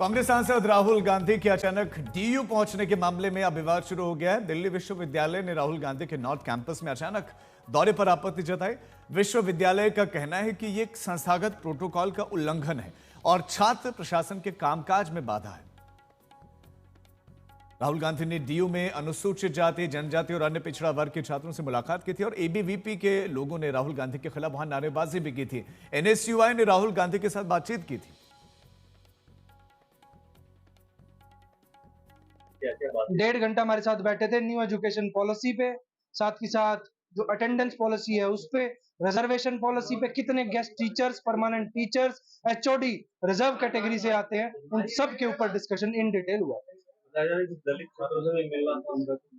कांग्रेस सांसद राहुल गांधी के अचानक डीयू पहुंचने के मामले में अब विवाद शुरू हो गया है। दिल्ली विश्वविद्यालय ने राहुल गांधी के नॉर्थ कैंपस में अचानक दौरे पर आपत्ति जताई। विश्वविद्यालय का कहना है कि यह एक संस्थागत प्रोटोकॉल का उल्लंघन है और छात्र प्रशासन के कामकाज में बाधा है। राहुल गांधी ने डीयू में अनुसूचित जाति, जनजाति और अन्य पिछड़ा वर्ग के छात्रों से मुलाकात की थी और एबीवीपी के लोगों ने राहुल गांधी के खिलाफ वहां नारेबाजी भी की थी। एनएसयूआई ने राहुल गांधी के साथ बातचीत की थी। 1.5 घंटा हमारे साथ बैठे थे न्यू एजुकेशन पॉलिसी पे, साथ ही साथ जो अटेंडेंस पॉलिसी है उस पे, रिजर्वेशन पॉलिसी पे, कितने guest teachers, permanent teachers, HOD reserve category से आते हैं, उन सब के ऊपर डिस्कशन इन डिटेल हुआ।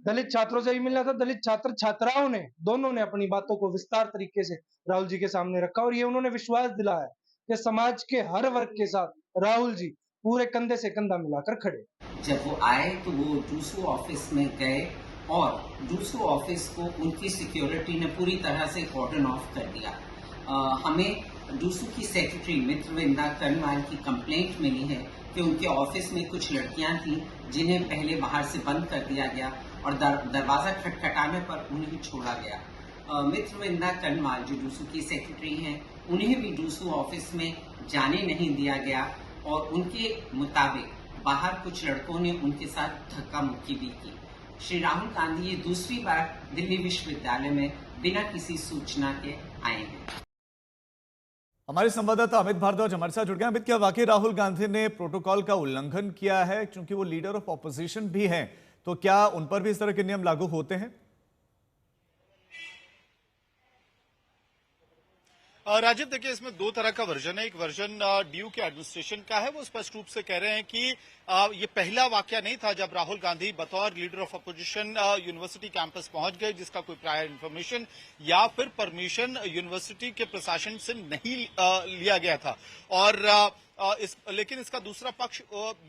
दलित छात्रों से भी मिलना था। दलित छात्र छात्राओं ने दोनों ने अपनी बातों को विस्तार तरीके से राहुल जी के सामने रखा और ये उन्होंने विश्वास दिलाया कि समाज के हर वर्ग के साथ राहुल जी पूरे कंधे से कंधा मिलाकर खड़े। जब वो आए तो वो डूसू ऑफिस में गए और डूसू ऑफिस को उनकी सिक्योरिटी ने पूरी तरह से कॉर्डन ऑफ कर दिया। हमें डूसू की सेक्रेटरी मित्रविंदा कर्नवाल की कंप्लेंट मिली है कि उनके ऑफिस में कुछ लड़कियां थी जिन्हें पहले बाहर से बंद कर दिया गया और दरवाजा खटखटाने पर उन्हें छोड़ा गया। मित्रविंदा कर्नवाल जो डूसू की सेक्रेटरी हैं, उन्हें भी डूसू ऑफिस में जाने नहीं दिया गया और उनके मुताबिक बाहर कुछ लड़कों ने उनके साथ धक्का मुक्की भी की। श्री राहुल गांधी ये दूसरी बार दिल्ली विश्वविद्यालय में बिना किसी सूचना के आए हैं। हमारे संवाददाता अमित भारद्वाज हमारे साथ जुड़ गए। अमित, क्या वाकई राहुल गांधी ने प्रोटोकॉल का उल्लंघन किया है? क्योंकि वो लीडर ऑफ ऑपोजिशन भी हैं, तो क्या उन पर भी इस तरह के नियम लागू होते हैं? राजीव, देखिए इसमें दो तरह का वर्जन है। एक वर्जन डीयू के एडमिनिस्ट्रेशन का है। वो स्पष्ट रूप से कह रहे हैं कि ये पहला वाकया नहीं था जब राहुल गांधी बतौर leader of opposition university campus पहुंच गए जिसका कोई प्रायर इन्फॉर्मेशन या फिर परमिशन यूनिवर्सिटी के प्रशासन से नहीं लिया गया था। और लेकिन इसका दूसरा पक्ष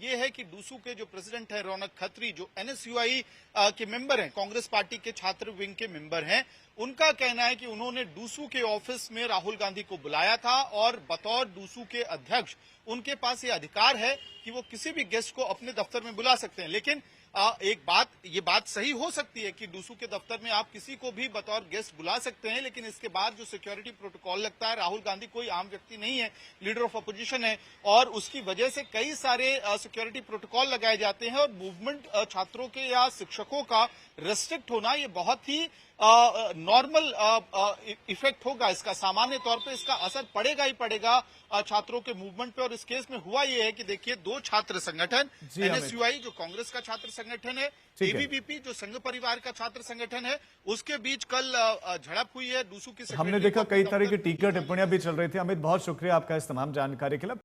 ये है कि डूसू के जो प्रेसिडेंट है रौनक खत्री, जो एनएसयूआई के मेंबर हैं, कांग्रेस पार्टी के छात्र विंग के मेंबर हैं, उनका कहना है कि उन्होंने डूसू के ऑफिस में राहुल गांधी को बुलाया था और बतौर डूसू के अध्यक्ष उनके पास ये अधिकार है कि वो किसी भी गेस्ट को अपने दफ्तर में बुला सकते हैं। लेकिन ये बात सही हो सकती है कि डूसू के दफ्तर में आप किसी को भी बतौर गेस्ट बुला सकते हैं, लेकिन इसके बाद जो सिक्योरिटी प्रोटोकॉल लगता है, राहुल गांधी कोई आम व्यक्ति नहीं है, लीडर ऑफ अपोजिशन है और उसकी वजह से कई सारे सिक्योरिटी प्रोटोकॉल लगाए जाते हैं और मूवमेंट छात्रों के या शिक्षकों का रेस्ट्रिक्ट होना ये बहुत ही नॉर्मल इफेक्ट होगा। इसका सामान्य तौर पे इसका असर पड़ेगा ही पड़ेगा छात्रों के मूवमेंट पे। और इस केस में हुआ ये है कि देखिए, दो छात्र संगठन, एनएसयूआई जो कांग्रेस का छात्र संगठन है, एबीवीपी जो संघ परिवार का छात्र संगठन है, उसके बीच कल झड़प हुई है। डूसू की हमने देखा कई तरह की टीका टिप्पणियां भी चल रही थी। अमित, बहुत शुक्रिया आपका इस तमाम जानकारी के लिए।